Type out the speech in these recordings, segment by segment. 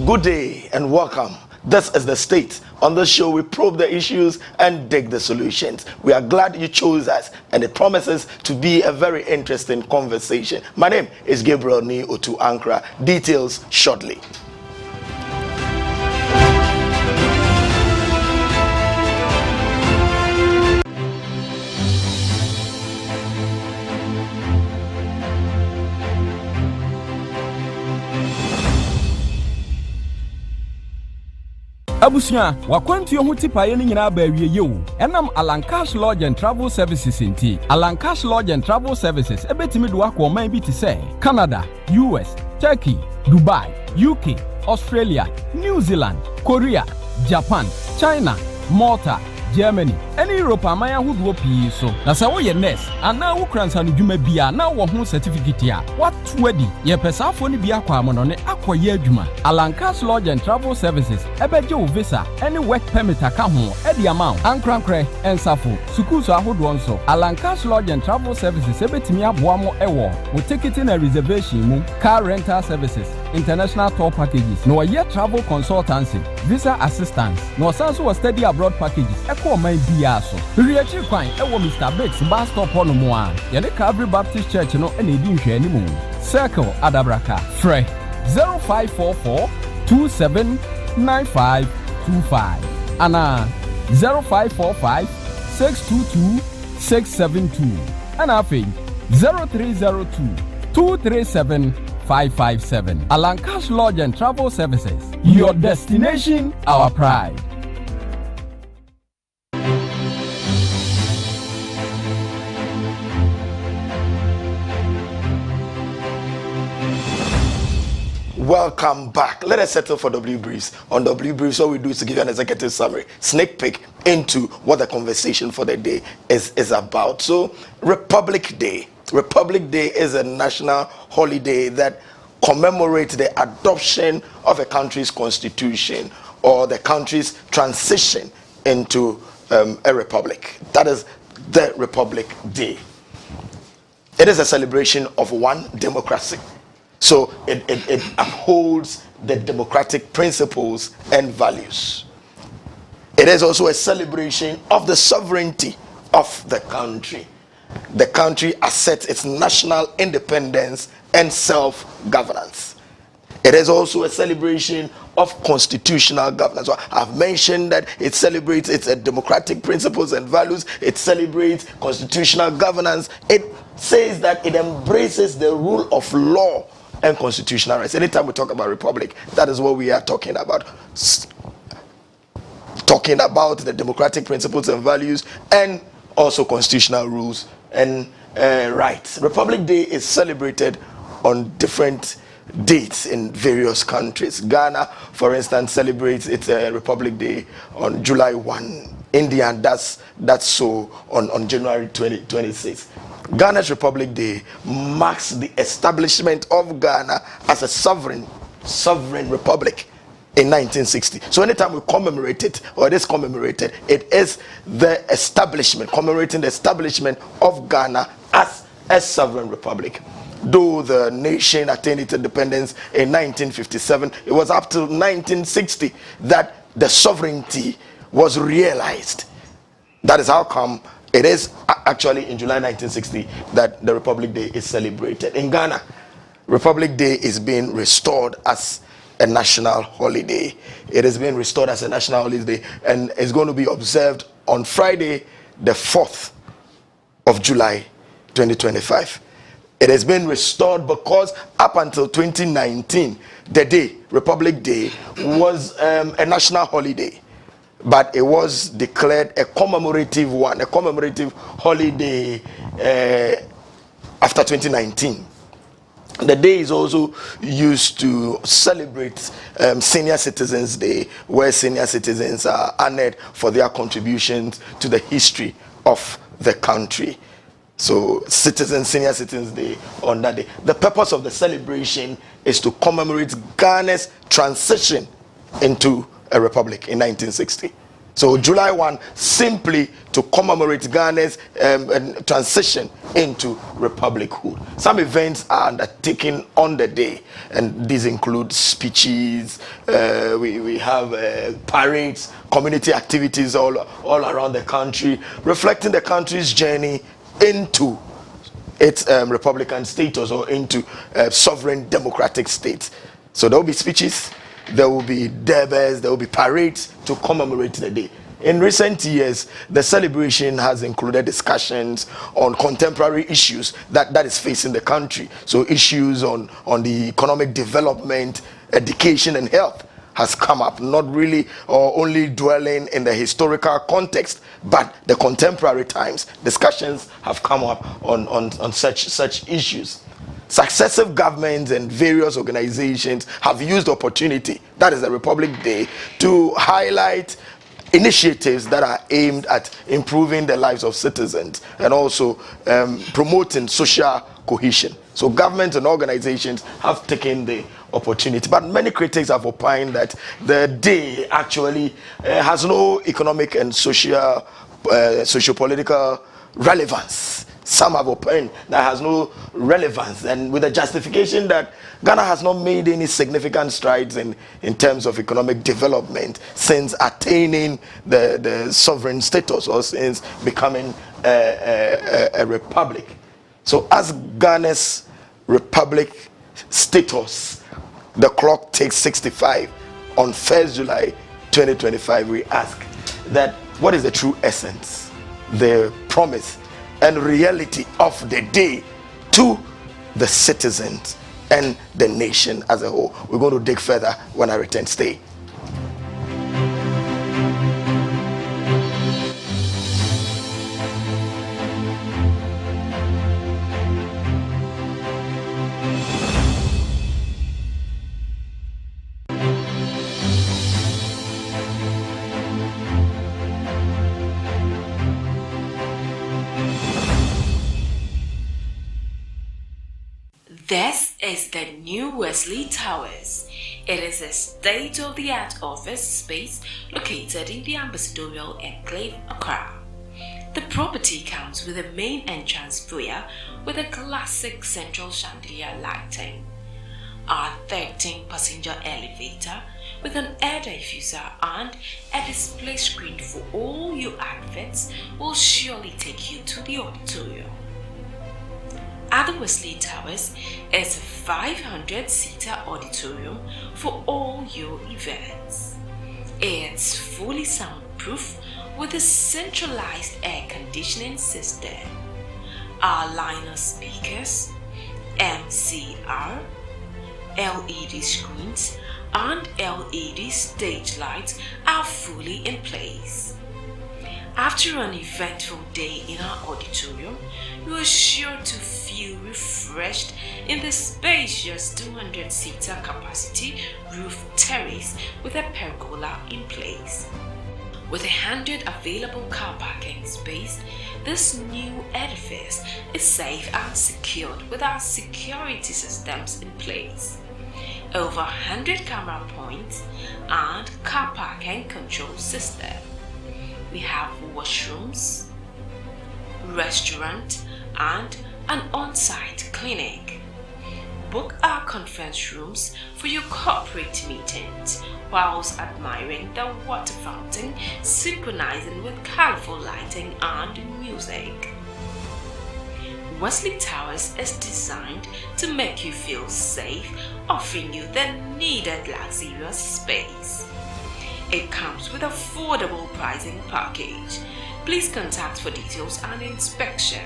Good day and welcome. This is The State. On this show, we probe the issues and dig the solutions. We are glad you chose us, and it promises to be a very interesting conversation. My name is Gabriel 𝗟𝗡𝗩𝗘 Ankrah. Details shortly. Abusia, wakwantu yohu tipaye ni nyina ba awie ye wo. Enam Ankrah Lodge and Travel Services inti. Ankrah Lodge and Travel Services ebetimi do akọ man bi ti say Canada, US, Turkey, Dubai, UK, Australia, New Zealand, Korea, Japan, China, Malta, Germany, any Europe amaya huduo pii so. Na sa wo ye nurse, ana wo kransa no dwuma bia na wo ho certificate a. What wedi ye pesafo ni bia kwa amono ne akoye adwuma. Ankrah Lodge and Travel Services ebeje wo visa any work permit aka ho e di amount. Ankrah ensafo suku so ahodo nso. Ankrah Lodge and Travel Services ebetimi aboa mo ewo wo ticketing and reservation mu, car rental services, international tour packages, no year travel consultancy, visa assistance, no sanso was study abroad packages. Eko man bia so. Riachi kwan ewo Mr. Biggs bus stop hono mo a. Ye ne Calvary Baptist Church no ena edi nhwe ani mu. Circle Adabraka. Free 0544 279525. Ana 0545 622 672. Ana afi 0302 237 557. Ankrah Lodge and Travel Services. Your destination, our pride. Welcome back. Let us settle for W Briefs. On W Briefs, what we do is to give you an executive summary, sneak peek into what the conversation for the day is about. So, Republic Day. Republic Day is a national holiday that commemorates the adoption of a country's constitution or the country's transition into a republic. That is the Republic Day. It is a celebration of one, democracy. So it upholds the democratic principles and values. It is also a celebration of the sovereignty of the country. The country asserts its national independence and self-governance. It is also a celebration of constitutional governance. So I've mentioned that it celebrates its democratic principles and values. It celebrates constitutional governance. It says that it embraces the rule of law and constitutional rights. Anytime we talk about republic, that is what we are talking about. Talking about the democratic principles and values and also constitutional rules and rights. Republic Day is celebrated on different dates in various countries. Ghana, for instance, celebrates its Republic Day on July 1. India does so on January 26. Ghana's Republic Day marks the establishment of Ghana as a sovereign republic in 1960. So anytime we commemorate it, or it is commemorated, it is the establishment, commemorating the establishment of Ghana as a sovereign republic. Though the nation attained its independence in 1957, it was up to 1960 that the sovereignty was realized. That is how come it is actually in July 1960 that the Republic Day is celebrated. In Ghana, Republic Day is being restored as a national holiday. It is being restored as a national holiday and is going to be observed on Friday, the 4th of July 2025. It has been restored because up until 2019, the day, Republic Day, was a national holiday. But it was declared a commemorative one, a commemorative holiday after 2019. The day is also used to celebrate Senior Citizens Day, where senior citizens are honored for their contributions to the history of the country. So, Senior Citizens Day on that day. The purpose of the celebration is to commemorate Ghana's transition into a republic in 1960. So July 1 simply to commemorate Ghana's transition into republichood. Some events are undertaken on the day, and these include speeches, we have parades, community activities all around the country, reflecting the country's journey into its republican status, or into sovereign democratic state. So there will be speeches, there will be debates, there will be parades to commemorate the day. In recent years, the celebration has included discussions on contemporary issues that is facing the country. So issues on the economic development, education and health has come up, not really or only dwelling in the historical context, but the contemporary times. Discussions have come up on such issues. Successive governments and various organizations have used the opportunity, that is the Republic Day, to highlight initiatives that are aimed at improving the lives of citizens and also promoting social cohesion. So governments and organizations have taken the opportunity, but many critics have opined that the day actually has no economic and socio-political relevance. Some have opined that has no relevance, and with the justification that Ghana has not made any significant strides in terms of economic development since attaining the sovereign status, or since becoming a republic. So as Ghana's republic status, the clock takes 65 on 1st July 2025, we ask that what is the true essence, the promise and reality of the day to the citizens and the nation as a whole? We're going to dig further when I return. Stay. This is the new Wesley Towers. It is a state-of-the-art office space located in the ambassadorial enclave, Ankrah. The property comes with a main entrance foyer with a classic central chandelier lighting. Our 13-passenger elevator with an air diffuser and a display screen for all your outfits will surely take you to the auditorium. At the Wesley Towers is a 500-seater auditorium for all your events. It's fully soundproof with a centralized air conditioning system. Our liner speakers, MCR, LED screens and LED stage lights are fully in place. After an eventful day in our auditorium, you are sure to feel refreshed in the spacious 200-seater capacity roof terrace with a pergola in place. With 100 available car parking space, this new edifice is safe and secured with our security systems in place. Over 100 camera points and car parking control system. We have washrooms, restaurant and an on-site clinic. Book our conference rooms for your corporate meetings whilst admiring the water fountain synchronizing with colorful lighting and music. Wesley Towers is designed to make you feel safe, offering you the needed luxurious space. It comes with affordable pricing package. Please contact for details and inspection.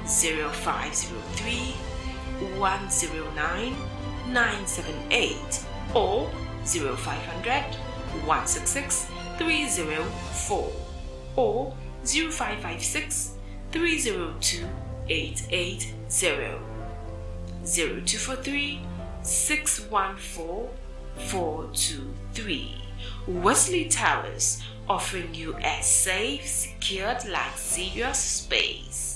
0503 109 978 or 0500 166 304 or 0556 302 880 0243 614 423. Wesley Towers, offering you a safe, secured, luxurious space.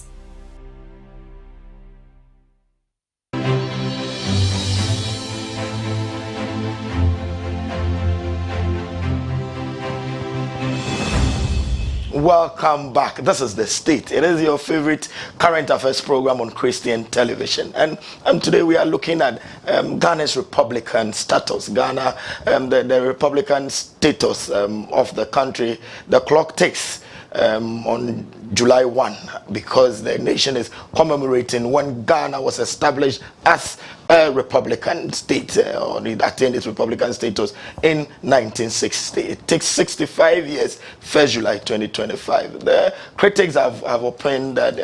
welcome back. This is The State. It is your favorite current affairs program on Christian television. And today we are looking at Ghana's Republican status. Ghana, the Republican status of the country. The clock ticks on July 1 because the nation is commemorating when Ghana was established as a Republican state, or it attained its Republican status in 1960. It takes 65 years, 1st July 2025. The critics have opined that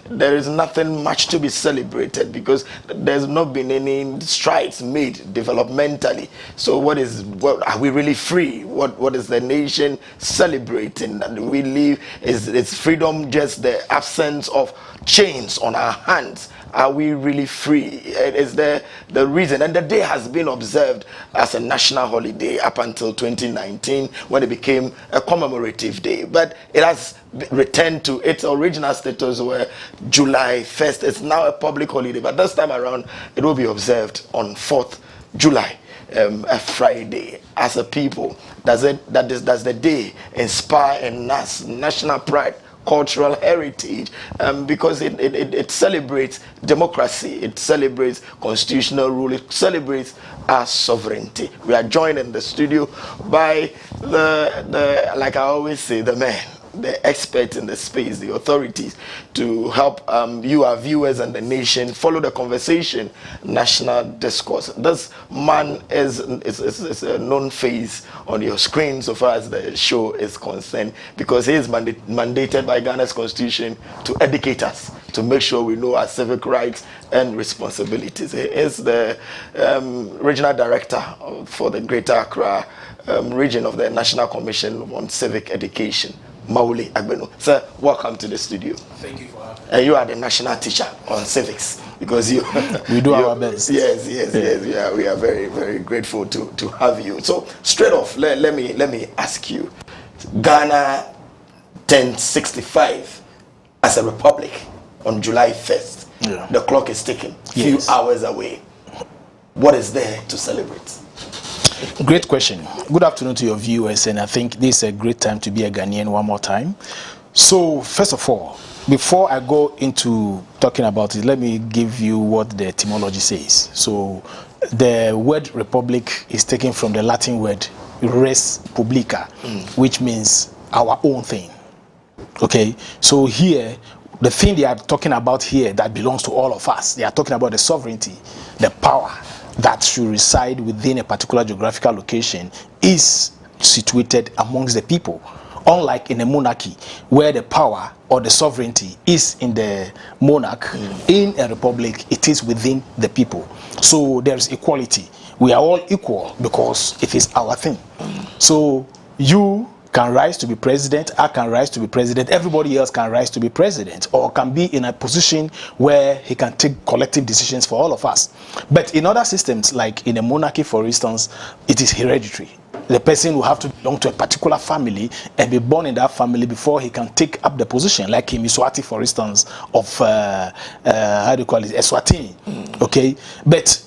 there is nothing much to be celebrated because there's not been any strides made developmentally. So are we really free? What is the nation celebrating? That we live, is freedom just the absence of chains on our hands? Are we really free? It is the reason. And the day has been observed as a national holiday up until 2019 when it became a commemorative day. But it has returned to its original status where July 1st is now a public holiday. But this time around, it will be observed on 4th July. A Friday. As a people, does the day inspire in us national pride, cultural heritage, because it celebrates democracy, it celebrates constitutional rule, it celebrates our sovereignty. We are joined in the studio by the like I always say, the man, the expert in the space, the authorities, to help you, our viewers, and the nation follow the conversation, national discourse. This man is a known face on your screen so far as the show is concerned, because he is mandated by Ghana's constitution to educate us, to make sure we know our civic rights and responsibilities. He is the regional director for the Greater Ankrah region of the National Commission on Civic Education, Mauli Agbenu. Sir, welcome to the studio. Thank you for having me. You are the national teacher on civics, because we do our best. Yes. We are very, very grateful to have you. So straight off, let me ask you. Ghana turned 65 as a republic on July 1st. Yeah. The clock is ticking. Yes. Few hours away. What is there to celebrate? Great question. Good afternoon to your viewers, and I think this is a great time to be a Ghanaian one more time. So first of all, before I go into talking about it, let me give you what the etymology says. So the word republic is taken from the Latin word res publica, which means our own thing. Okay, so here, the thing they are talking about here that belongs to all of us, they are talking about the sovereignty, the power that should reside within a particular geographical location is situated amongst the people. Unlike in a monarchy, where the power or the sovereignty is in the monarch, in a republic, it is within the people. So there's equality. We are all equal because it is our thing. So you can rise to be president, I can rise to be president, everybody else can rise to be president, or can be in a position where he can take collective decisions for all of us. But in other systems, like in a monarchy, for instance, it is hereditary. The person will have to belong to a particular family and be born in that family before he can take up the position, like in Miswati, for instance, of how do you call it, Eswatini. Okay, but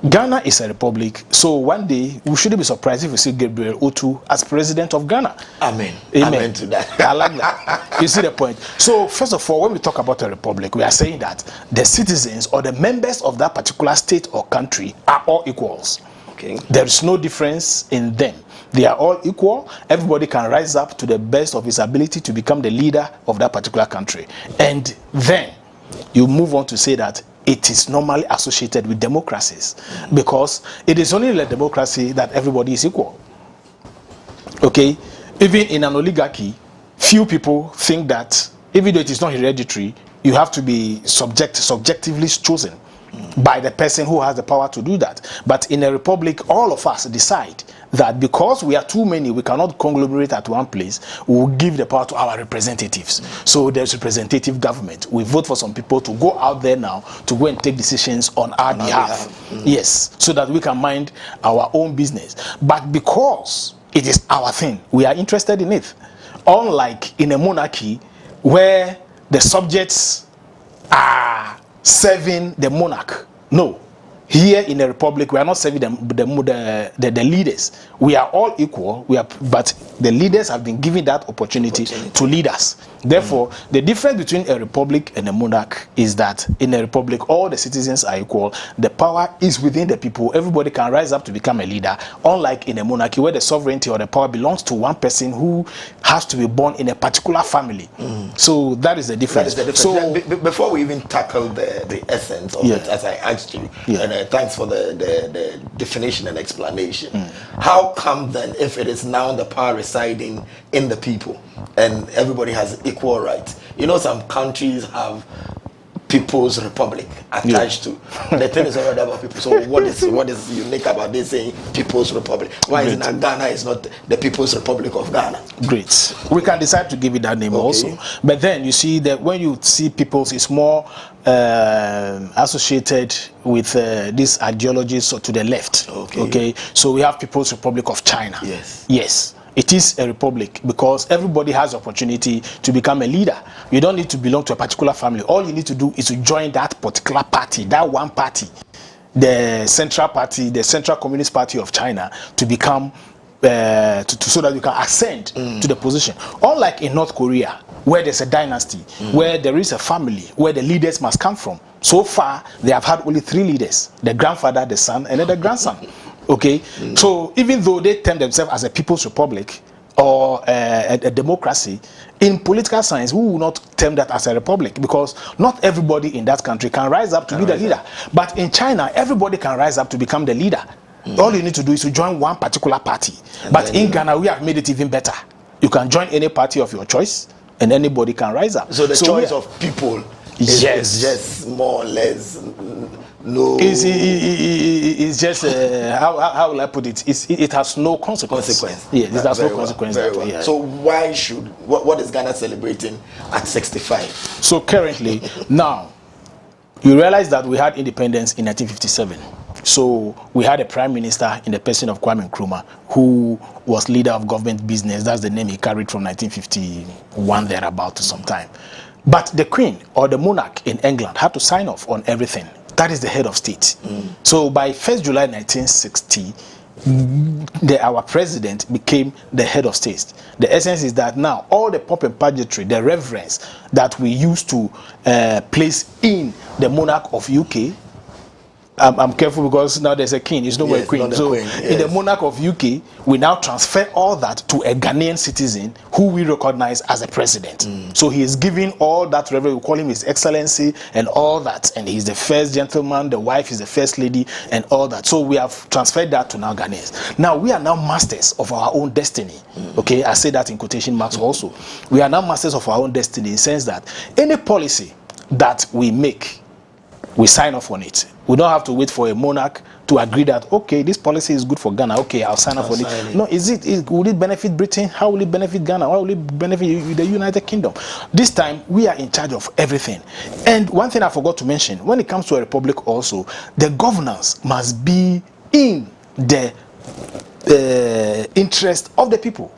Ghana is a republic, so one day we shouldn't be surprised if we see Gabriel Otu as president of Ghana. Amen. Amen to that. I like that. You see the point. So first of all, when we talk about a republic, we are saying that the citizens or the members of that particular state or country are all equals. Okay. There is no difference in them. They are all equal. Everybody can rise up to the best of his ability to become the leader of that particular country. And then you move on to say that it is normally associated with democracies, because it is only in a democracy that everybody is equal. Okay, even in an oligarchy, few people think that even though it is not hereditary, you have to be subjectively chosen by the person who has the power to do that. But in a republic, all of us decide that because we are too many, we cannot conglomerate at one place, we will give the power to our representatives. So there's representative government. We vote for some people to go out there now to go and take decisions on our behalf. Yes, so that we can mind our own business. But because it is our thing, we are interested in it. Unlike in a monarchy where the subjects are serving the monarch. No. here in the republic, we are not serving the leaders. We are all equal. But the leaders have been given that opportunity to lead us. Therefore, the difference between a republic and a monarch is that in a republic, all the citizens are equal. The power is within the people. Everybody can rise up to become a leader. Unlike in a monarchy, where the sovereignty or the power belongs to one person who has to be born in a particular family. So that is the difference. So before we even tackle the essence of it, as I asked you, and thanks for the definition and explanation. How come then, if it is now the power residing in the people and everybody has equal rights? You know, some countries have People's Republic attached to. The thing is already about people. So what is unique about this saying People's Republic? Why is it that Ghana is not the People's Republic of Ghana? Great. We can decide to give it that name also. But then you see that when you see people's, it's more associated with these ideologies to the left. Okay. So we have People's Republic of China. Yes. It is a republic because everybody has the opportunity to become a leader. You don't need to belong to a particular family. All you need to do is to join that particular party, that one party, the Central Party, the Central Communist Party of China, to become so that you can ascend to the position. Unlike in North Korea, where there's a dynasty, where there is a family, where the leaders must come from. So far, they have had only 3 leaders: the grandfather, the son, and then the grandson. Okay, so even though they term themselves as a People's Republic or a democracy, in political science, we will not term that as a republic because not everybody in that country can rise up to be the leader. But in China, everybody can rise up to become the leader. All you need to do is to join one particular party. But in Ghana, we have made it even better. You can join any party of your choice and anybody can rise up. So the choice of people is just more or less... No, it's just how will I put it? It has no consequence. Yeah, it has no consequence. Well. So why should what is Ghana celebrating at 65? So currently, now you realize that we had independence in 1957. So we had a prime minister in the person of 𝗟𝗡𝗩𝗘, who was leader of government business. That's the name he carried from 1951 thereabout to some time. But the queen or the monarch in England had to sign off on everything. That is the head of state. So by 1st July 1960, our president became the head of state. The essence is that now all the pomp and pageantry, the reverence that we used to place in the monarch of UK, I'm careful because now there's a king, it's no more a queen. So in the monarch of UK, we now transfer all that to a Ghanaian citizen who we recognize as a president. So he is giving all that reverence. We call him His Excellency and all that. And he's the first gentleman, the wife is the first lady and all that. So we have transferred that to now Ghanaians. Now we are now masters of our own destiny. Okay, I say that in quotation marks also. We are now masters of our own destiny in the sense that any policy that we make, we sign off on it. We don't have to wait for a monarch to agree that, okay, this policy is good for Ghana. Okay, I'll sign off on it. No, will it benefit Britain? How will it benefit Ghana? How will it benefit the United Kingdom? This time, we are in charge of everything. And one thing I forgot to mention, when it comes to a republic also, the governance must be in the interest of the people.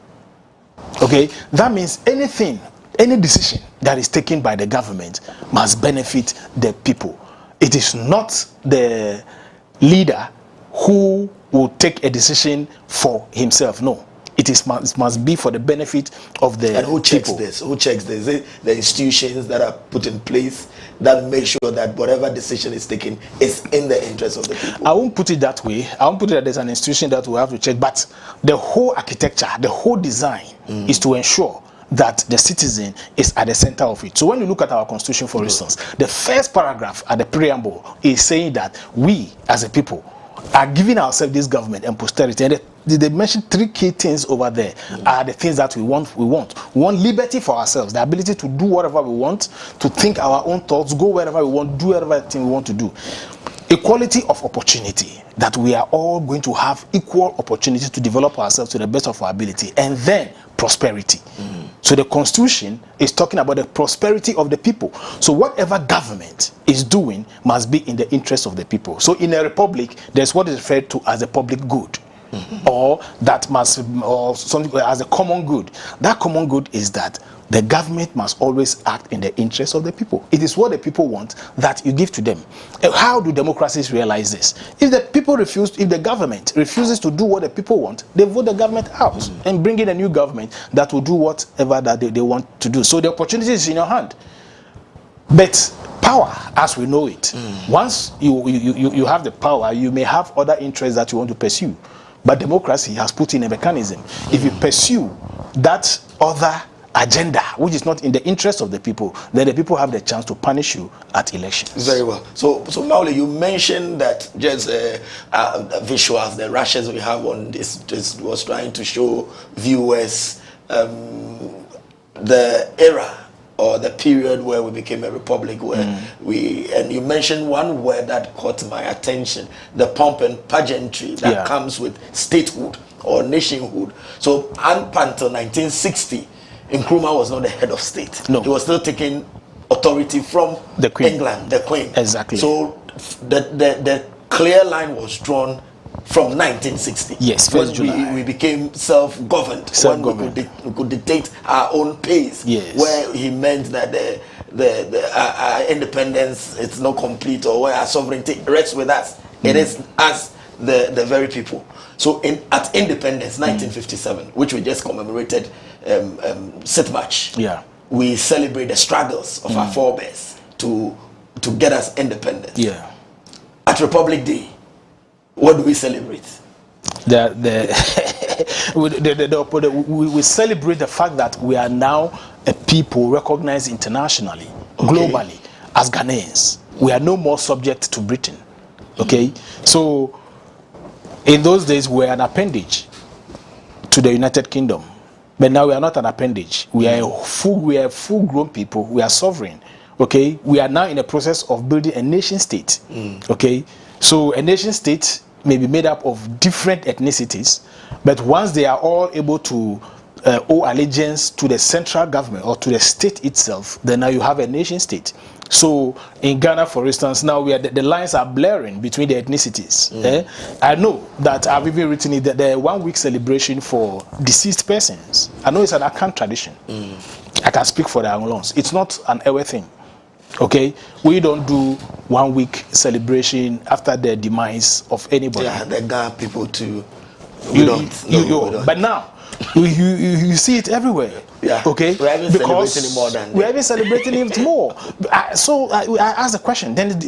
Okay, that means any decision that is taken by the government must benefit the people. It is not the leader who will take a decision for himself. No, it must be for the benefit of the And who checks this? Who checks this? Is it the institutions that are put in place that make sure that whatever decision is taken is in the interest of the people? I won't put it that way. I won't put it that there's an institution that we have to check. But the whole architecture, the whole design is to ensure that the citizen is at the center of it. So when you look at our constitution, for instance, the first paragraph at the preamble is saying that we as a people are giving ourselves this government and posterity. And they mentioned 3 key things over there are the things that we want. We want liberty for ourselves, the ability to do whatever we want, to think our own thoughts, go wherever we want, do whatever thing we want to do. Equality of opportunity, that we are all going to have equal opportunity to develop ourselves to the best of our ability. And then prosperity. So the constitution is talking about the prosperity of the people. So whatever government is doing must be in the interest of the people. So in a republic, there's what is referred to as a public good, or that must, or something as a common good. That common good is that the government must always act in the interest of the people. It is what the people want that you give to them. How do democracies realize this? If the government refuses to do what the people want, they vote the government out and bring in a new government that will do whatever that they want to do. So the opportunity is in your hand. But power, as we know it, once you have the power, you may have other interests that you want to pursue. But democracy has put in a mechanism. If you pursue that other agenda, which is not in the interest of the people, then the people have the chance to punish you at elections. Very well. So Maule, you mentioned that just visuals, the rushes we have on this was trying to show viewers the era or the period where we became a republic, where and you mentioned one word that caught my attention, the pomp and pageantry that comes with statehood or nationhood. So until 1960, Nkrumah was not the head of state. No. He was still taking authority from the Queen. England, the Queen. Exactly. So the clear line was drawn from 1960. Yes, 1st July. We became self-governed. Self-governed. We could dictate our own pace. Yes. Where he meant that our independence is not complete, or where our sovereignty rests with us. It is us, the very people. So at independence, 1957, which we just commemorated, March. Yeah. We celebrate the struggles of our forebears to get us independent. Yeah. At Republic Day, what do we celebrate? We celebrate the fact that we are now a people recognized internationally, globally, as Ghanaians. We are no more subject to Britain. Okay? So, in those days, we were an appendage to the United Kingdom. But now we are not an appendage. We are full-grown people. We are sovereign. Okay? We are now in the process of building a nation state. Okay? So a nation state may be made up of different ethnicities, but once they are all able to owe allegiance to the central government or to the state itself, then now you have a nation state. So in Ghana, for instance, now the lines are blurring between the ethnicities. I know that I've even written it, that the 1 week celebration for deceased persons. I know it's an Akan tradition. I can speak for the Angolans. It's not an Ewe thing. Okay, we don't do 1 week celebration after the demise of anybody. Yeah, the Ghana people too. But now you see it everywhere. Yeah. Okay. We're even celebrating it more than we're even celebrating it more. So I asked the question. Then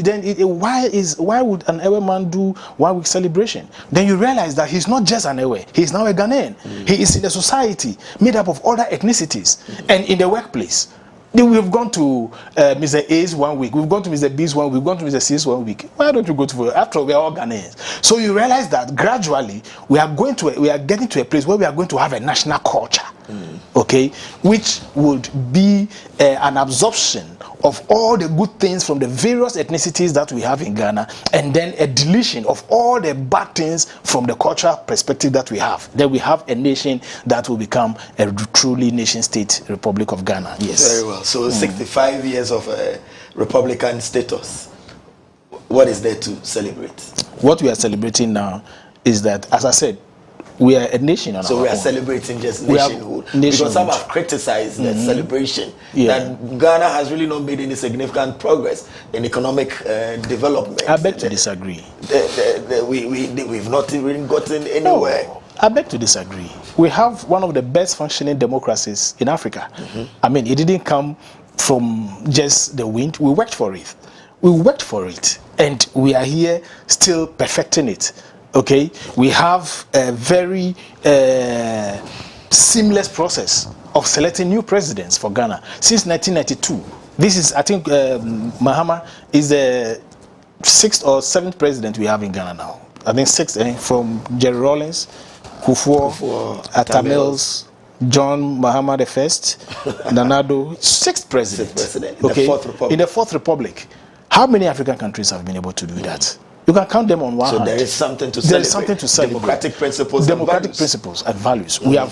why would an Ewe man do 1 week celebration? Then you realize that he's not just an Ewe. He's now a Ghanaian. He is in a society made up of other ethnicities, and in the workplace. We've gone to Mr. A's 1 week. We've gone to Mr. B's 1 week. We've gone to Mr. C's 1 week. Why don't you go to? After all, we are all Ghanaians. So you realize that gradually we are getting to a place where we are going to have a national culture, okay, which would be an absorption of all the good things from the various ethnicities that we have in Ghana, and then a deletion of all the bad things from the cultural perspective that we have. Then we have a nation that will become a truly nation state Republic of Ghana. Yes. Very well. So 65 years of Republican status. What is there to celebrate? What we are celebrating now is that, as I said, we are a nation on so our we are own. Celebrating just nationhood. Because some have criticized the celebration that Ghana has really not made any significant progress in economic development. I beg to disagree. We've not even gotten anywhere. No, I beg to disagree. We have one of the best functioning democracies in Africa. I mean, it didn't come from just the wind. We worked for it. We worked for it, and we are here still perfecting it. Okay, we have a very seamless process of selecting new presidents for Ghana since 1992. This is, I think, Mahama is the 6th or 7th president we have in Ghana now. I think 6th, from Jerry Rawlings, Kufuor, Atta Mills, John Mahama I, Nanado, 6th president. Okay, in the 4th Republic. How many African countries have been able to do that? You can count them on one hand. So there is something to celebrate. There is something to celebrate. Democratic principles and values. We are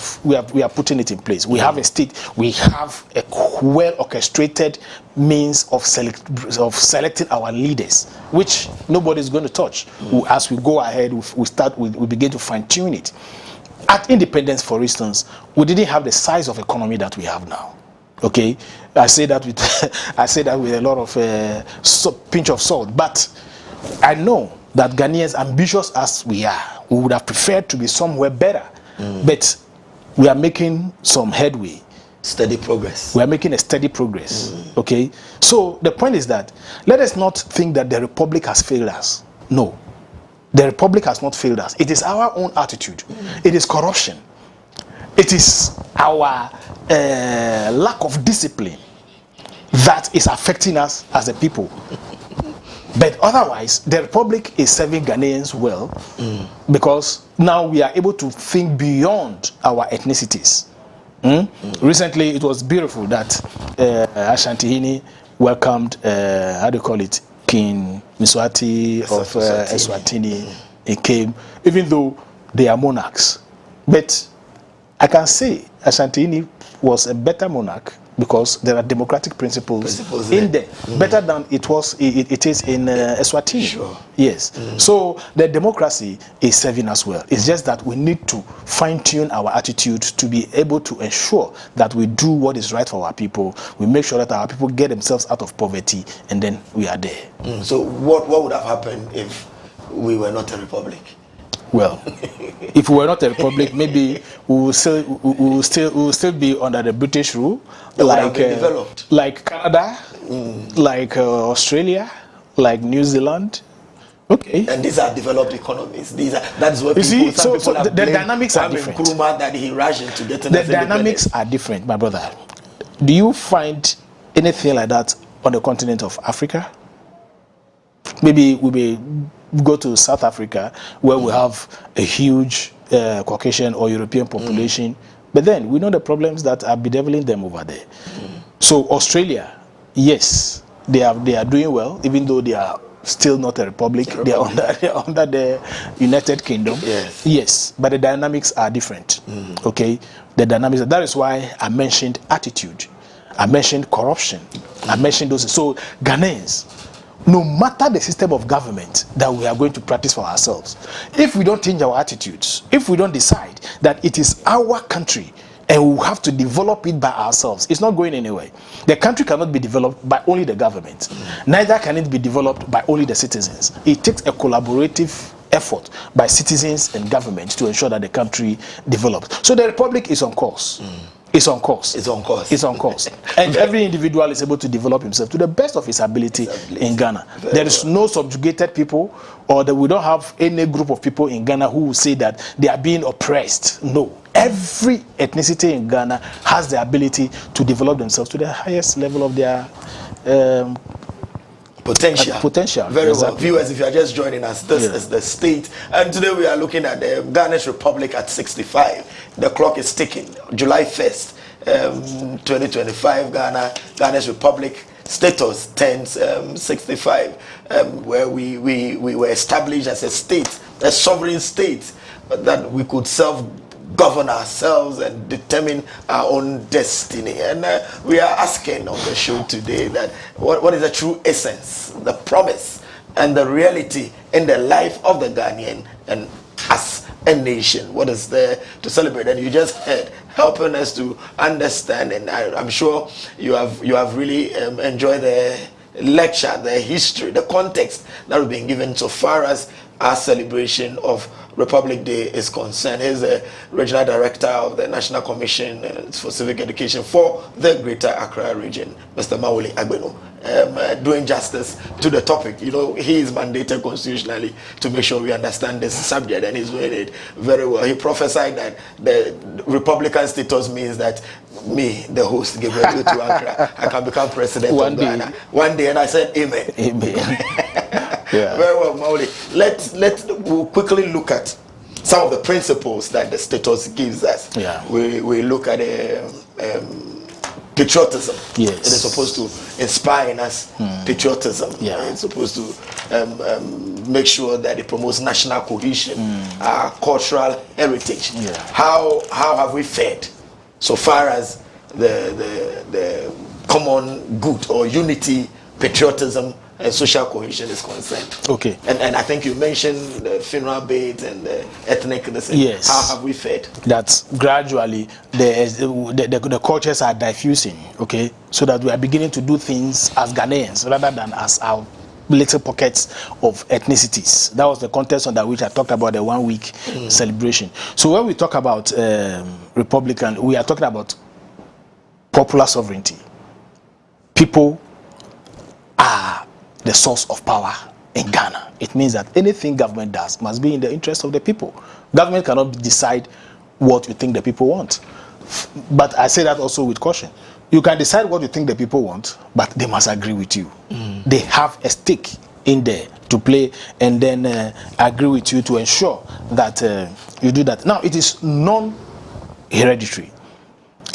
putting it in place. We have a state. We have a well orchestrated means of selecting our leaders, which nobody is going to touch. As we go ahead, we begin to fine tune it. At independence, for instance, we didn't have the size of economy that we have now. Okay, I say that with I say that with a lot of pinch of salt. But I know that Ghanaians, ambitious as we are, we would have preferred to be somewhere better. But we are making some headway. Steady progress. We are making a steady progress. Okay, so the point is that let us not think that the Republic has failed us. No, the Republic has not failed us. It is our own attitude. It is corruption. It is our lack of discipline that is affecting us as a people. But otherwise, the Republic is serving Ghanaians well because now we are able to think beyond our ethnicities. Recently, it was beautiful that 𝗟𝗓𝗡 welcomed, how do you call it, King Mswati of Eswatini. He came, even though they are monarchs. But I can say 𝗟𝗓𝗡 was a better monarch because there are democratic principles in there, better than it is in Eswatini. Sure. Yes. So the democracy is serving us well. It's just that we need to fine-tune our attitude to be able to ensure that we do what is right for our people. We make sure that our people get themselves out of poverty, and then we are there. So what would have happened if we were not a republic? Well, if we were not a republic, maybe we will still be under the British rule, like Canada, like Australia, like New Zealand. Okay. And these are developed economies. That's what you see. So the dynamics are different. Nkrumah that he rushed into getting the dynamics are different, my brother. Do you find anything like that on the continent of Africa? Maybe we may go to South Africa where we have a huge Caucasian or European population, but then we know the problems that are bedeviling them over there. So Australia, yes, they are doing well, even though they are still not a republic. They are under the United Kingdom. Yes, but the dynamics are different. Okay, the dynamics. That is why I mentioned attitude. I mentioned corruption. I mentioned those. So Ghanaians, no matter the system of government that we are going to practice for ourselves, if we don't change our attitudes, if we don't decide that it is our country and we have to develop it by ourselves, it's not going anywhere. The country cannot be developed by only the government. Neither can it be developed by only the citizens. It takes a collaborative effort by citizens and government to ensure that the country develops. So the Republic is on course. It's on course. It's on course. It's on course. And every individual is able to develop himself to the best of his ability in Ghana. There is no subjugated people, or that we don't have any group of people in Ghana who will say that they are being oppressed. No. Every ethnicity in Ghana has the ability to develop themselves to the highest level of their potential. Very well. Viewers, if you are just joining us, this is the state. And today we are looking at the Ghana's Republic at 65. The clock is ticking. July 1st, 2025, Ghana's Republic status turns 65, where we were established as a state, a sovereign state, that we could self-govern ourselves and determine our own destiny. And we are asking on the show today that what is the true essence, the promise, and the reality in the life of the Ghanaian and us a nation? What is there to celebrate? And you just heard, helping us to understand, and I'm sure you have really enjoyed the lecture, the history, the context that we've been given so far as our celebration of Republic Day is concerned. He's the Regional Director of the National Commission for Civic Education for the Greater Ankrah region, Mr. Mawuli Agbenu, doing justice to the topic. You know, he is mandated constitutionally to make sure we understand this subject, and he's doing it very well. He prophesied that the Republican status means that me, the host, Gabriel, to Ankrah, I can become president of Ghana one day, and I said, Amen. Amen. Yeah. Very well, Mauli. We'll quickly look at some of the principles that the status gives us. Yeah. We look at patriotism. Yes. It is supposed to inspire in us patriotism. Yeah. It's supposed to make sure that it promotes national cohesion, our cultural heritage. Yeah. How have we fared so far as the common good or unity, patriotism social cohesion is concerned. Okay. And I think you mentioned the funeral bait and the ethnic. Yes. How have we fared? That gradually the cultures are diffusing, okay, so that we are beginning to do things as Ghanaians rather than as our little pockets of ethnicities. That was the context under which I talked about the 1 week celebration. So when we talk about Republican, we are talking about popular sovereignty. People are the source of power in Ghana. It means that anything government does must be in the interest of the people. Government cannot decide what you think the people want. But I say that also with caution. You can decide what you think the people want, but they must agree with you. They have a stake in there to play and then agree with you to ensure that you do that. Now, it is non-hereditary.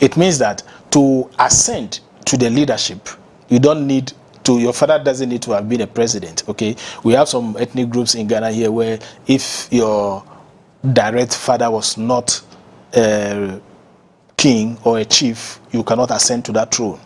It means that to ascend to the leadership, you don't need to, your father doesn't need to have been a president, okay? We have some ethnic groups in Ghana here where if your direct father was not king or a chief, you cannot ascend to that throne.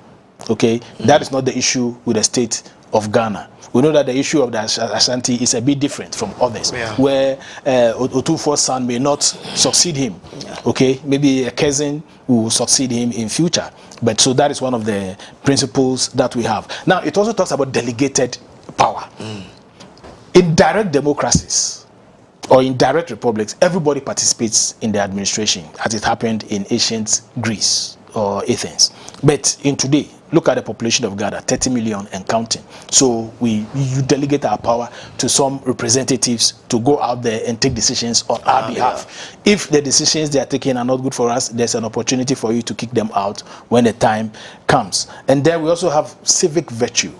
Okay, that is not the issue with the state of Ghana. We know that the issue of the Ashanti is a bit different from others, where Otufo's son may not succeed him. Okay, maybe a cousin will succeed him in future. But so that is one of the principles that we have. Now, it also talks about delegated power. In direct democracies, or in direct republics, everybody participates in the administration, as it happened in ancient Greece or Athens. But in today, look at the population of Ghana, 30 million and counting. So you delegate our power to some representatives to go out there and take decisions on our behalf. If the decisions they are taking are not good for us, there's an opportunity for you to kick them out when the time comes. And then we also have civic virtue.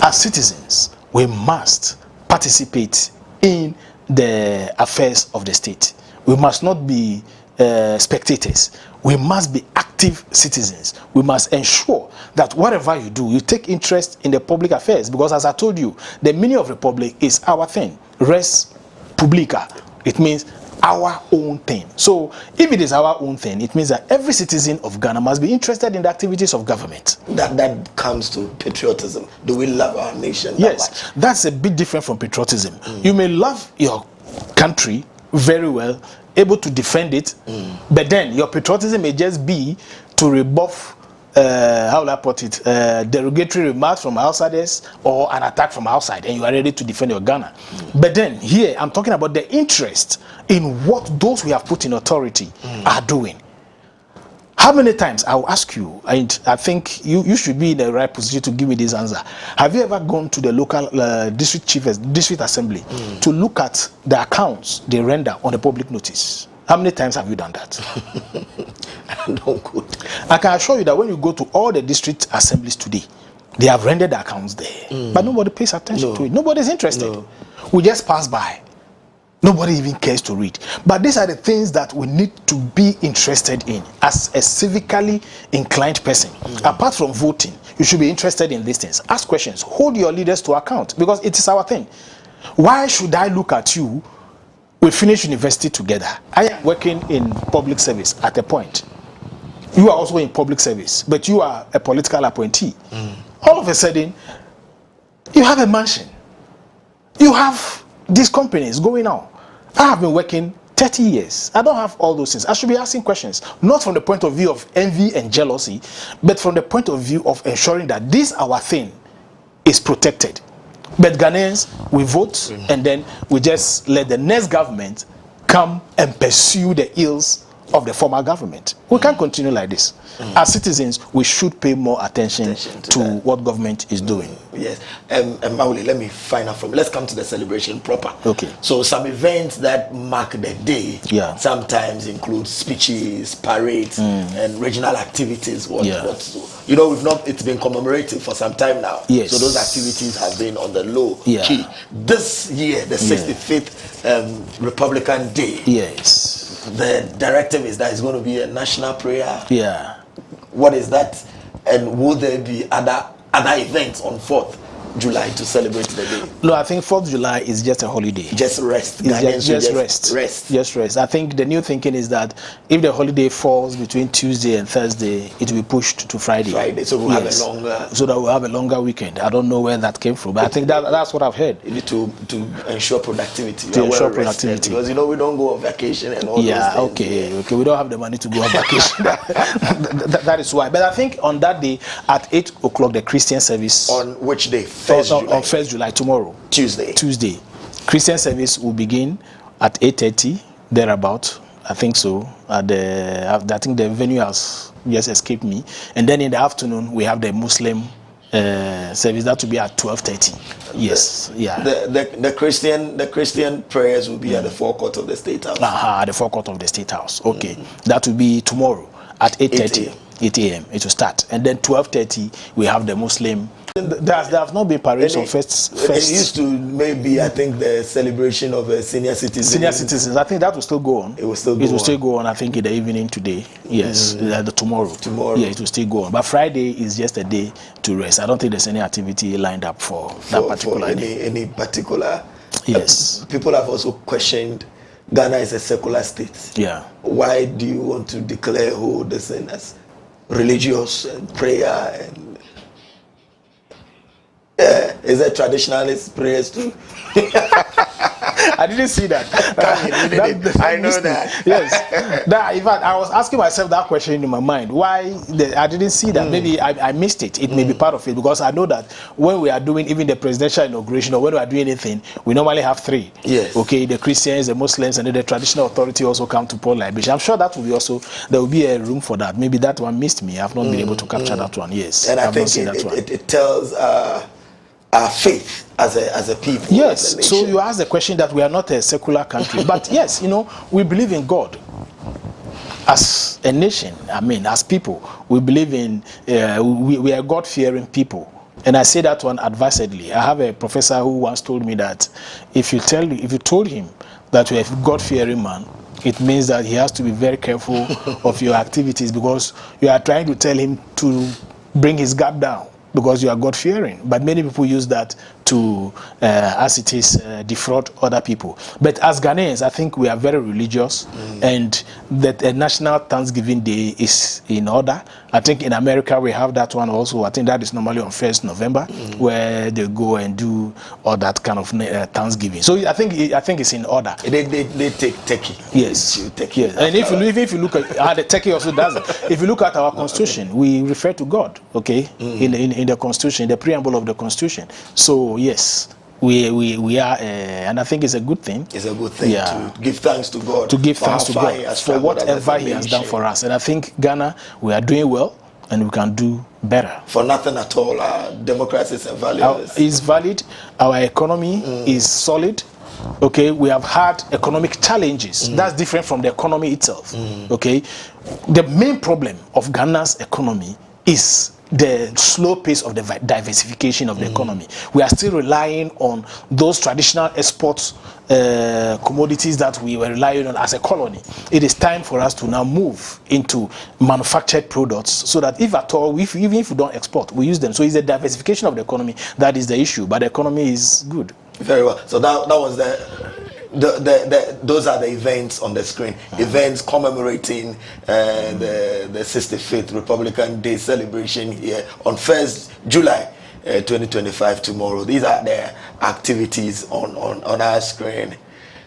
As citizens, we must participate in the affairs of the state. We must not be spectators. We must be active citizens. We must ensure that whatever you do, you take interest in the public affairs, because as I told you, the meaning of republic is our thing. Res publica. It means our own thing. So if it is our own thing, it means that every citizen of Ghana must be interested in the activities of government. That comes to patriotism. Do we love our nation that yes, much? That's a bit different from patriotism. You may love your country very well, able to defend it, but then your patriotism may just be to rebuff how will I put it, derogatory remarks from outsiders or an attack from outside, and you are ready to defend your Ghana. But then here I'm talking about the interest in what those we have put in authority are doing. How many times, I will ask you, and I think you should be in the right position to give me this answer. Have you ever gone to the local district assembly to look at the accounts they render on the public notice? How many times have you done that? No good. I can assure you that when you go to all the district assemblies today, they have rendered the accounts there. But nobody pays attention to it. Nobody is interested. We just pass by. Nobody even cares to read. But these are the things that we need to be interested in as a civically inclined person. Apart from voting, you should be interested in these things. Ask questions. Hold your leaders to account, because it is our thing. Why should I look at you? We finish university together. I am working in public service at a point. You are also in public service, but you are a political appointee. All of a sudden, you have a mansion. You have these companies going on. I have been working 30 years. I don't have all those things. I should be asking questions, not from the point of view of envy and jealousy, but from the point of view of ensuring that this our thing is protected. But Ghanaians, we vote and then we just let the next government come and pursue the ills of the former government. We can't continue like this. As citizens, we should pay more attention to what government is doing. Yes. Mauli, let me find out from. Let's come to the celebration proper. Okay. So some events that mark the day sometimes include speeches, parades, and regional activities. You know, it's been commemorated for some time now. Yes. So those activities have been on the low key. This year, the 65th Republican Day. Yes. The directive is that it's going to be a national prayer. Yeah. What is that? And will there be other events on 4th July to celebrate the day? No, I think 4th July is just a holiday. Just rest. It's just rest. Rest. Just rest. I think the new thinking is that if the holiday falls between Tuesday and Thursday, it will be pushed to Friday. So we'll have a longer. So that we'll have a longer weekend. I don't know where that came from, but I think that's what I've heard. You need to ensure productivity. To ensure productivity. Because we don't go on vacation and all those things. Okay. We don't have the money to go on vacation. that is why. But I think on that day at 8 o'clock, the Christian service. On which day? 1st July. On 1st July, tomorrow. Tuesday. Christian service will begin at 8:30, thereabout. I think so. I think the venue has just escaped me. And then in the afternoon, we have the Muslim service. That will be at 12:30. Yes. The Christian prayers will be at the forecourt of the State House. The forecourt of the State House. Okay. That will be tomorrow at 8:30. 8 a.m. It will start. And then 12:30, we have the Muslim. There have not been parades on first. It used to maybe, I think, the celebration of senior citizens. Senior citizens. I think that will still go on. It will still go on. I think in the evening today. Yes, tomorrow. Tomorrow. Yeah, it will still go on. But Friday is just a day to rest. I don't think there's any activity lined up for that particular day. Any particular. Yes. People have also questioned. Ghana is a secular state. Yeah. Why do you want to declare who the sin as religious and prayer and is it traditionalist prayers too? I didn't see that. I know that. Yes. In fact, I was asking myself that question in my mind. Why? I didn't see that. Maybe I missed it. It may be part of it, because I know that when we are doing even the presidential inauguration or when we are doing anything, we normally have 3. Yes. Okay, the Christians, the Muslims, and then the traditional authority also come to pour libation. I'm sure that will be also, there will be a room for that. Maybe that one missed me. I've not been able to capture that one. Yes. And I think it tells our faith as a people. Yes. So you asked the question that we are not a secular country, but yes, we believe in God. As a nation, as people, we believe in we are God-fearing people, and I say that one advisedly. I have a professor who once told me that if you told him that you are a God-fearing man, it means that he has to be very careful of your activities, because you are trying to tell him to bring his guard down, because you are God-fearing. But many people use that to, as it is, defraud other people. But as Ghanaians, I think we are very religious, and that a National Thanksgiving Day is in order. I think in America we have that one also. I think that is normally on 1st November, where they go and do all that kind of Thanksgiving. So I think it's in order. They take turkey. Yes. Turkey. Yes. And if you look at the turkey also does it. If you look at our constitution, we refer to God. Okay, in the constitution, the preamble of the constitution. So yes, we are, and I think it's a good thing. It's a good thing to give thanks to God. To give thanks to God for whatever He has done for us. And I think Ghana, we are doing well, and we can do better. For nothing at all, our democracy is valid. Our economy is solid. Okay, we have had economic challenges. That's different from the economy itself. Okay, the main problem of Ghana's economy is the slow pace of the diversification of the economy. We are still relying on those traditional exports commodities that we were relying on as a colony. It is time for us to now move into manufactured products, so that if at all, even if we don't export, we use them. So it's the diversification of the economy that is the issue, but the economy is good. Very well. So that was those are the events on the screen. Events commemorating the 65th Republican Day celebration here on 1st July 2025 tomorrow. These are the activities on our screen.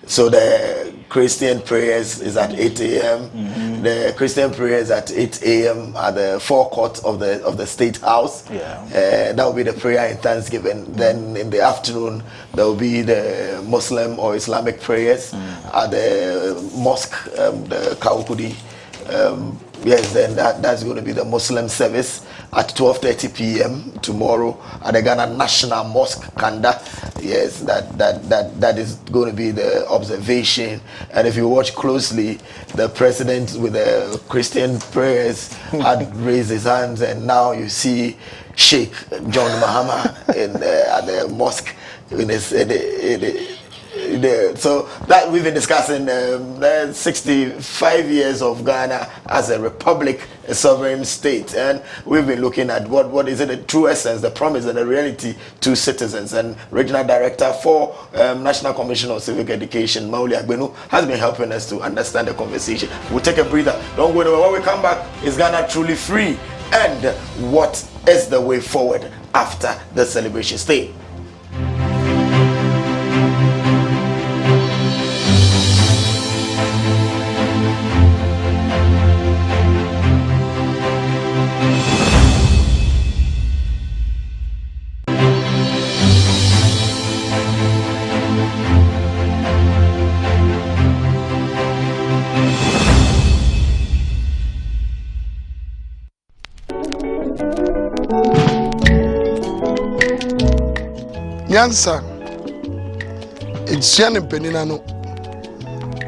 So the Christian prayers is at 8 a.m. The Christian prayers at 8 a.m. at the forecourt of the State House. That will be the prayer in Thanksgiving. Then in the afternoon there will be the Muslim or Islamic prayers at the mosque, the Kaukudi. Yes, then that's going to be the Muslim service at 12:30 p.m. tomorrow at the Ghana National Mosque, Kanda. Yes, that is going to be the observation. And if you watch closely, the president with the Christian prayers had raised his hands, and now you see Sheikh John Mahama at the mosque in his. there. So that we've been discussing 65 years of Ghana as a republic, a sovereign state, and we've been looking at what is it, the true essence, the promise, and the reality to citizens. And Regional Director for National Commission on Civic Education, 𝗟𝗟𝗩𝗘 has been helping us to understand the conversation. We'll take a breather. Don't go anywhere. When we come back, is Ghana truly free? And what is the way forward after the celebration? Stay. Nyansa ejian mpenina no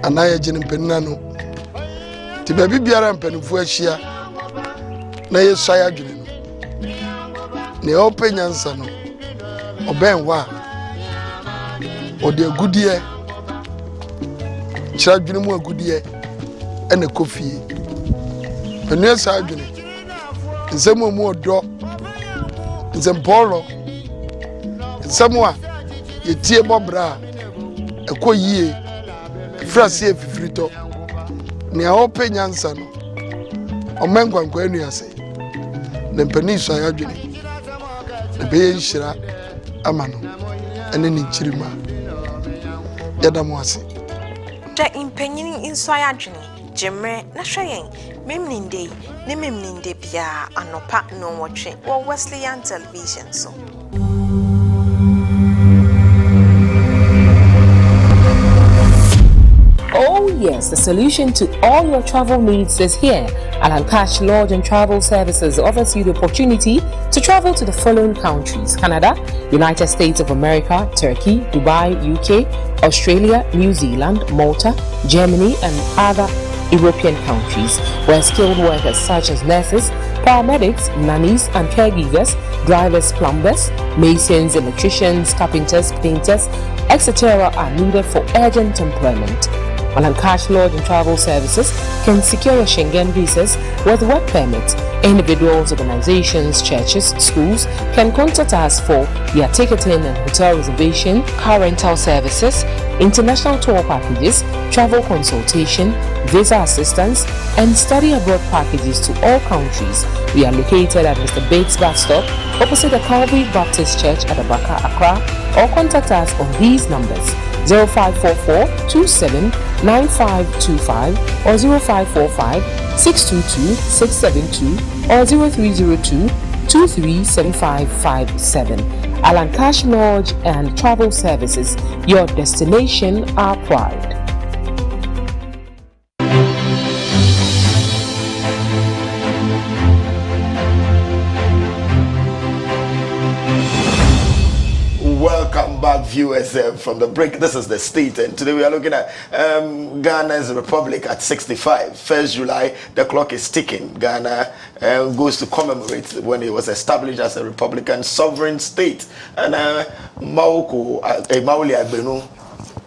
anaye gye mpenina no ti ba bibiara mpenifo ahia na yesua adwene no ne open nyansa no oben wa ode agudie kira adwene mu agudie ene kofie penu sa adwene nsemu mu odo nsempolo Samwa yetie bobra ekoyie frase efifrito ne ope nyansa no omenkwankwa anu ase ne mpani so ayadwene ne be nhira amano ene ne nchirima yadamo ase da impanyini inso ayadwene jemre na hweyen memninde ne memninde bia anopa no wotwe wo Wesleyan television so. Oh yes, the solution to all your travel needs is here. Ankrah Lodge and Travel Services offers you the opportunity to travel to the following countries: Canada, United States of America, Turkey, Dubai, UK, Australia, New Zealand, Malta, Germany, and other European countries, where skilled workers such as nurses, paramedics, nannies and caregivers, drivers, plumbers, masons, electricians, carpenters, painters, etc. are needed for urgent employment. Ankrah Lodge and Travel Services can secure your Schengen visas with work permits. Individuals, organizations, churches, schools can contact us for their ticketing and hotel reservation, car rental services, international tour packages, travel consultation, visa assistance, and study abroad packages to all countries. We are located at Mr. Bates Bus Stop, opposite the Calvary Baptist Church at Abaka, Accra, or contact us on these numbers: 0544-279525 or 0545-622-672 or 0302-237557. Ankrah Lodge and Travel Services, your destination, our pride. Welcome back, viewers, from the break. This is The State, and today we are looking at Ghana's Republic at 65. 1st July, the clock is ticking. Ghana goes to commemorate when it was established as a Republican sovereign state. And 𝗟𝗟𝗩𝗘,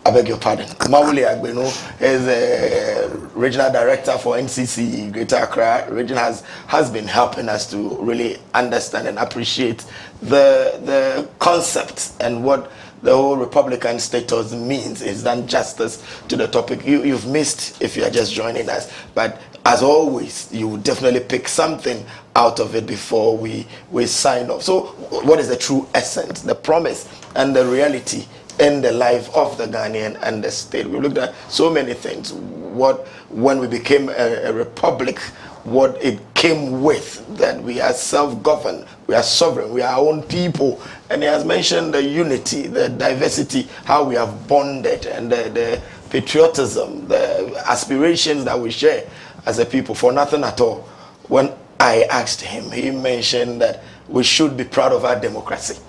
I beg your pardon. 𝗟𝗟𝗩𝗘 is a regional director for NCC Greater Accra region. Has been helping us to really understand and appreciate the concept and what the whole Republican status means. Is done justice to the topic. You've missed if you are just joining us, but as always, you will definitely pick something out of it before we sign off. So, what is the true essence, the promise, and the reality in the life of the Ghanaian and the state? We looked at so many things. When we became a republic, what it came with, that we are self-governed, we are sovereign, we are our own people. And he has mentioned the unity, the diversity, how we have bonded, and the patriotism, the aspirations that we share as a people for nothing at all. When I asked him, he mentioned that we should be proud of our democracy,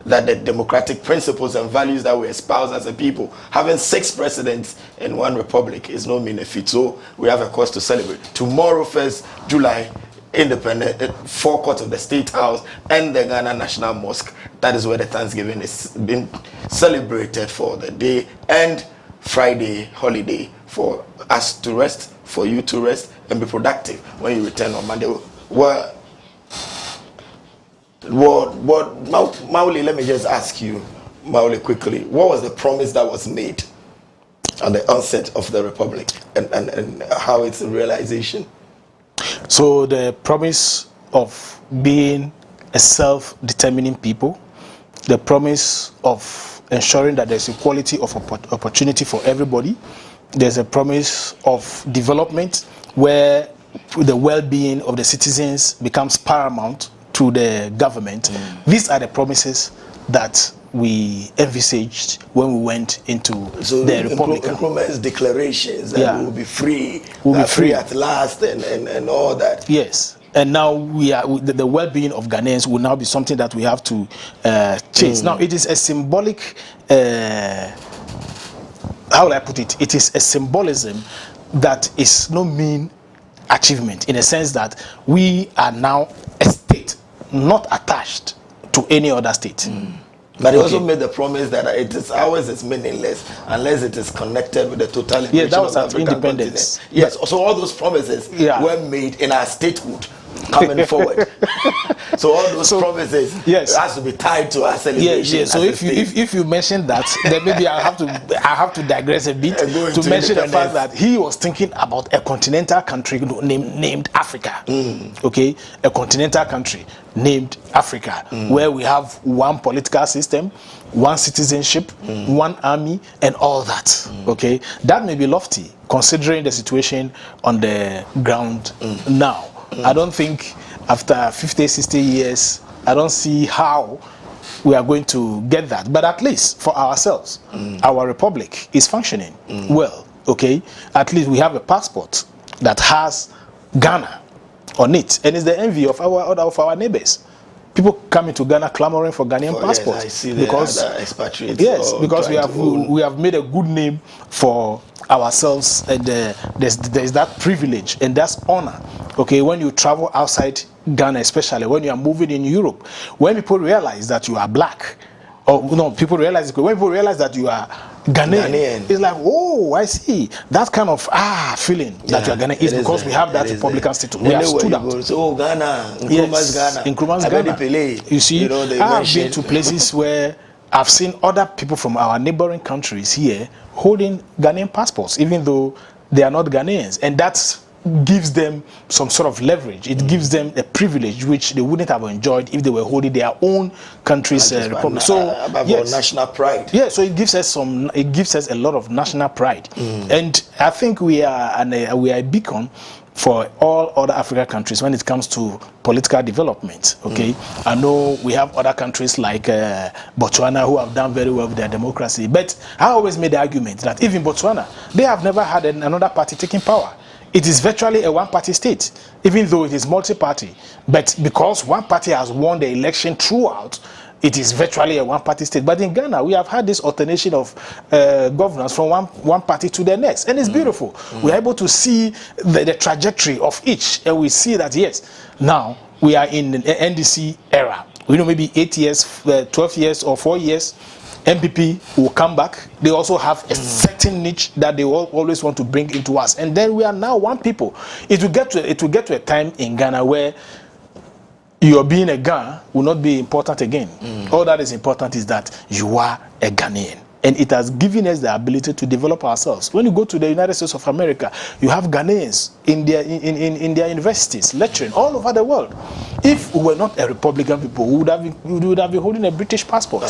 that the democratic principles and values that we espouse as a people, having 6 presidents in one republic, is no mean feat. So we have a cause to celebrate. Tomorrow, 1st July, independent forecourt of the State House and the Ghana National Mosque. That is where the Thanksgiving is being celebrated for the day, and Friday holiday for us to rest, for you to rest and be productive when you return on Monday. What Mauli, let me just ask you, Mauli, quickly, what was the promise that was made on the onset of the Republic, and how it's a realization? So the promise of being a self-determining people, the promise of ensuring that there's equality of opportunity for everybody, there's a promise of development where the well-being of the citizens becomes paramount to the government. These are the promises that we envisaged when we went into the Republic. Nkrumah's declarations that we will be free, we'll be free at last, and all that. Yes. And now the well-being of Ghanaians will now be something that we have to chase. Now, it is a symbolic, how will I put it? It is a symbolism that is no mean achievement, in a sense that we are now a state, not attached to any other state. But he also made the promise that it is ours is meaningless unless it is connected with the total liberation that was of the at African independence. continent. Yes, so all those promises were made in our statehood coming forward. So all those promises has to be tied to our celebration. Yes. So if you mention that, then maybe I have to digress a bit to mention the fact that he was thinking about a continental country named Africa. Okay, a continental country named Africa, where we have one political system, one citizenship, one army, and all that. Okay, that may be lofty considering the situation on the ground now. I don't think after 50, 60 years, I don't see how we are going to get that. But at least for ourselves, our republic is functioning well. Okay, at least we have a passport that has Ghana on it, and it's the envy of our neighbors. People coming to Ghana clamoring for Ghanaian passports. Yes, I see because expatriates. Yes, because we have made a good name for ourselves, and there's that privilege and that's honor. Okay, when you travel outside Ghana, especially when you are moving in Europe, when people realize that you are black, or no, when people realize that you are Ghanaian, it's like, oh, I see. That kind of feeling that you are Ghanaian is because we have that Republican status. We have stood out. So Ghana, Nkrumah's Ghana. You see, I've been to places where I've seen other people from our neighboring countries here holding Ghanaian passports, even though they are not Ghanaians, and that's gives them some sort of leverage. It gives them a privilege which they wouldn't have enjoyed if they were holding their own country's republic. So national pride. Yeah, so it gives us a lot of national pride, and I think we are a beacon for all other African countries when it comes to political development. Okay, I know we have other countries like Botswana who have done very well with their democracy, but I always made the argument that even Botswana, they have never had another party taking power. It is virtually a one-party state, even though it is multi-party. But because one party has won the election throughout, it is virtually a one-party state. But in Ghana, we have had this alternation of governance from one party to the next. And it's beautiful. We are able to see the trajectory of each. And we see that, yes, now we are in an NDC era. We know maybe 8 years, 12 years or 4 years, MPP will come back. They also have a certain niche that they always want to bring into us, and then we are now one people. It will get to a time in Ghana where your being a Ghana will not be important again. All that is important is that you are a Ghanaian, and it has given us the ability to develop ourselves. When you go to the United States of America, you have Ghanaians in their universities lecturing all over the world. If we were not a Republican people, we would have been holding a British passport.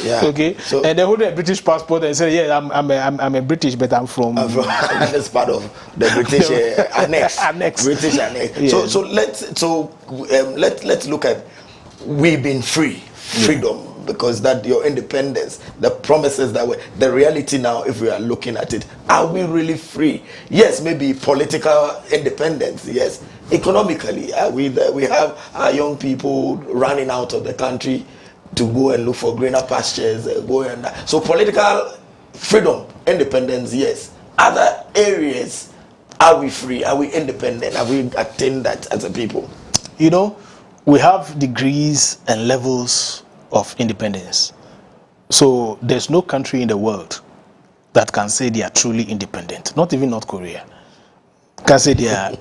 Okay, so, and they hold a British passport and say, yeah, I'm a British, but I'm from that's part of the British annex. British annex. Yeah. So let's look at we've been freedom. Because that your independence, the promises that were the reality now, if we are looking at it, are we really free? Yes, maybe political independence, yes. Economically, are we there? We have our young people running out of the country to go and look for greener pastures, so political freedom, independence, yes. Other areas, are we free? Are we independent? Have we attained that as a people? you know, we have degrees and levels of independence. So there's no country in the world that can say they are truly independent. Not even North Korea can say they are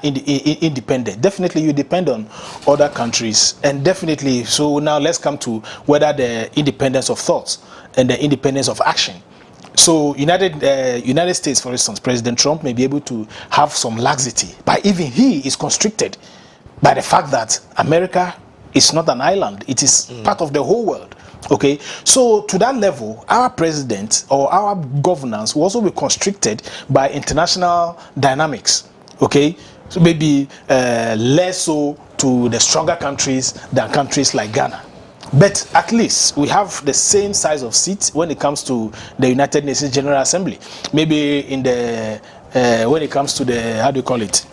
independent. Definitely you depend on other countries, and definitely, so now let's come to whether the independence of thoughts and the independence of action. So United States, for instance, President Trump may be able to have some laxity, but even he is constricted by the fact that America is not an island. It is part of the whole world. Okay, so to that level, our president or our governance will also be constricted by international dynamics. Okay, so maybe less so to the stronger countries than countries like Ghana. But at least we have the same size of seats when it comes to the United Nations General Assembly. Maybe in the when it comes to the, how do you call it,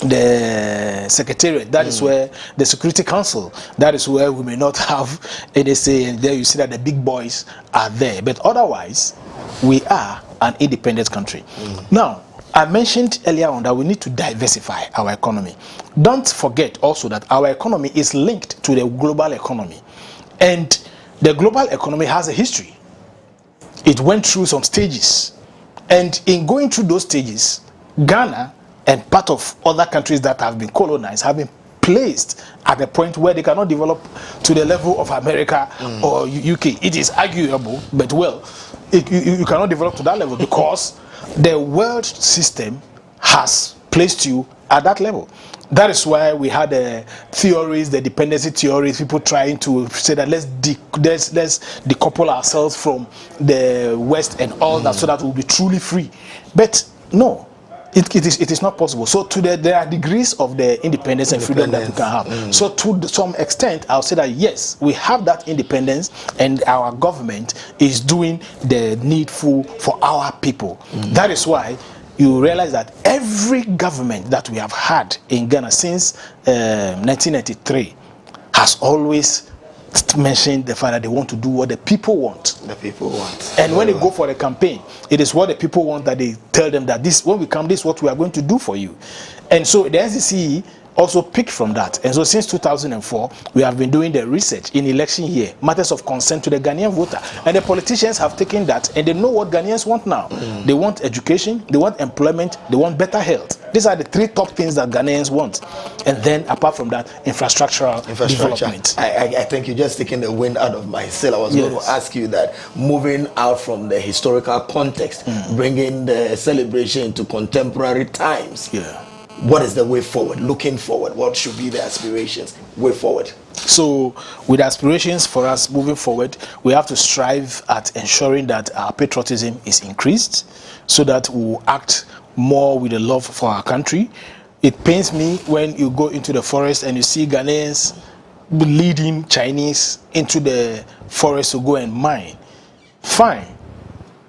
the Secretariat, that is where the Security Council, that is where we may not have any say, and there you see that the big boys are there. But otherwise, we are an independent country. Now, I mentioned earlier on that we need to diversify our economy. Don't forget also that our economy is linked to the global economy, and the global economy has a history. It went through some stages, and in going through those stages, Ghana and part of other countries that have been colonized have been placed at a point where they cannot develop to the level of America or UK. It is arguable, but well, you cannot develop to that level because the world system has placed you at that level. That is why we had the theories, the dependency theories, people trying to say that let's decouple ourselves from the West and all that, so that we'll be truly free. But no, it is not possible. So there are degrees of the independence and freedom that we can have. So to some extent, I'll say that yes, we have that independence, and our government is doing the needful for our people. That is why you realize that every government that we have had in Ghana since 1993 has always mentioned the fact that they want to do what the people want. The people want. And when they go for the campaign, it is what the people want that they tell them that this, when we come, this is what we are going to do for you. And so the NCCE also picked from that. And so since 2004, we have been doing the research in election year, matters of concern to the Ghanaian voter. And the politicians have taken that, and they know what Ghanaians want now. They want education, they want employment, they want better health. These are the three top things that Ghanaians want. And then apart from that, infrastructural development. I think you're just taking the wind out of my sail. I was going to ask you that, moving out from the historical context, bringing the celebration into contemporary times. What is the way forward? Looking forward, what should be the aspirations? Way forward. So, with aspirations for us moving forward, we have to strive at ensuring that our patriotism is increased, so that we will act more with a love for our country. It pains me when you go into the forest and you see Ghanaians leading Chinese into the forest to go and mine. Fine,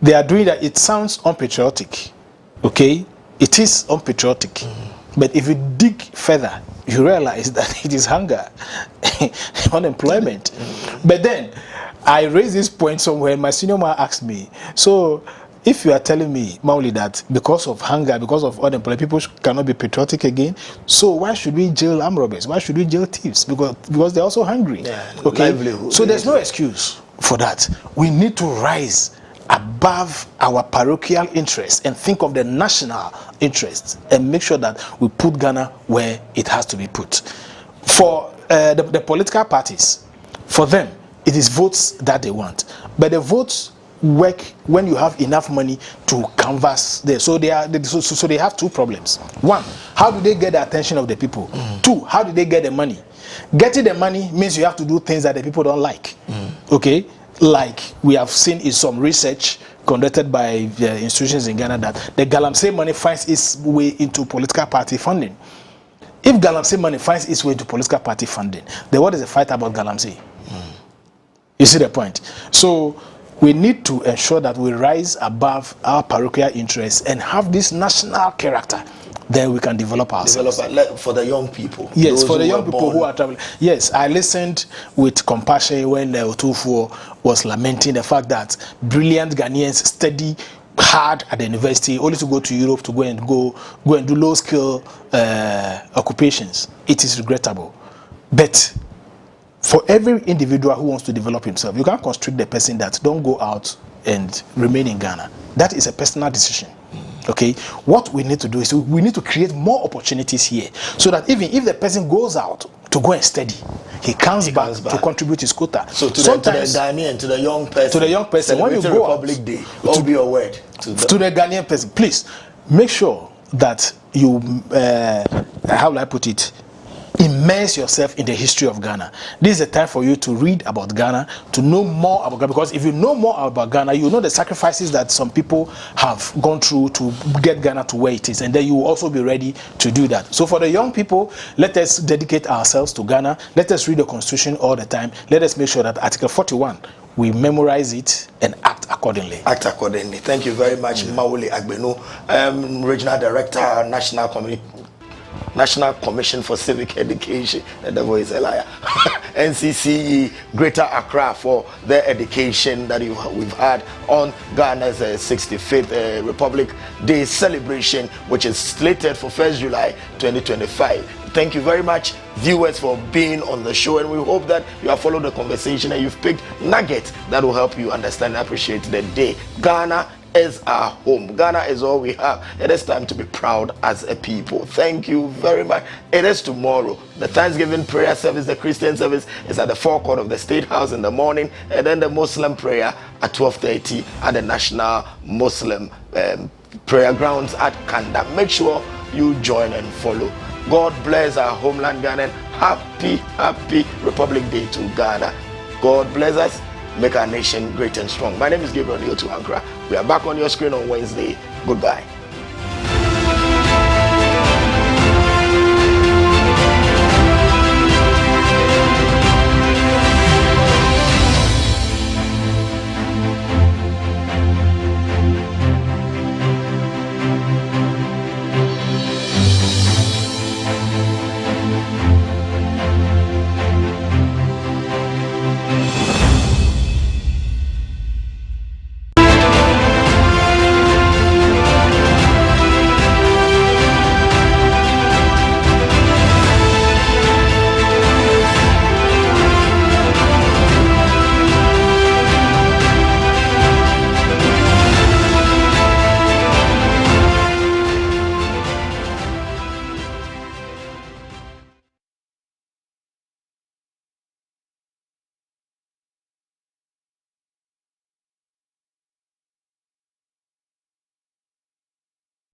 they are doing that. It sounds unpatriotic, okay? It is unpatriotic. But if you dig further, you realize that it is hunger, unemployment. But then, I raised this point somewhere, my senior man asked me, so if you are telling me, Mauli, that because of hunger, because of unemployment, people cannot be patriotic again, so why should we jail armed robbers? Why should we jail thieves? Because they're also hungry. Okay? So there's no excuse for that. We need to rise above our parochial interests and think of the national interests and make sure that we put Ghana where it has to be put. For the political parties, for them, it is votes that they want. But the votes work when you have enough money to canvass there. So they have two problems. One, how do they get the attention of the people? Two, how do they get the money? Getting the money means you have to do things that the people don't like. Okay? Like we have seen in some research conducted by the institutions in Ghana, that the Galamsey money finds its way into political party funding. If Galamsey money finds its way into political party funding, then what is the fight about Galamsey? You see the point? So we need to ensure that we rise above our parochial interests and have this national character. Then we can develop ourselves. For the young people. Yes, for the young people who are traveling. Yes, I listened with compassion when Otufuo was lamenting the fact that brilliant Ghanaians, steady, hard at the university, only to go to Europe to go and do low skill occupations. It is regrettable. But for every individual who wants to develop himself, you can't constrict the person that don't go out and remain in Ghana. That is a personal decision. Okay, what we need to do is we need to create more opportunities here, so that even if the person goes out to go and study, he comes back to contribute his quota. So to the Ghanaian, to the young person, when you go Republic out, Day, what will be your word to the Ghanaian person? Please make sure that you, how will I put it, immerse yourself in the history of Ghana. This is a time for you to read about Ghana, to know more about Ghana, because if you know more about Ghana, you know the sacrifices that some people have gone through to get Ghana to where it is, and then you will also be ready to do that. So for the young people, let us dedicate ourselves to Ghana. Let us read the Constitution all the time. Let us make sure that Article 41, we memorize it and act accordingly. Act accordingly. Thank you very much, Mawuli Agbenu, Regional Director, National Commission for Civic Education, and the voice a liar. NCCE Greater Accra for their education that we've had on Ghana's 65th Republic Day celebration, which is slated for 1st July 2025. Thank you very much, viewers, for being on the show, and we hope that you have followed the conversation and you've picked nuggets that will help you understand and appreciate the day. Ghana is our home. Ghana is all we have. It is time to be proud as a people. Thank you very much. It is tomorrow. The Thanksgiving prayer service, the Christian service, is at the forecourt of the State House in the morning, and then the Muslim prayer at 12:30 at the National Muslim Prayer Grounds at Kanda. Make sure you join and follow. God bless our homeland, Ghana, and happy Republic Day to Ghana. God bless us. Make our nation great and strong. My name is Gabriel to Ankrah. We are back on your screen on Wednesday. Goodbye.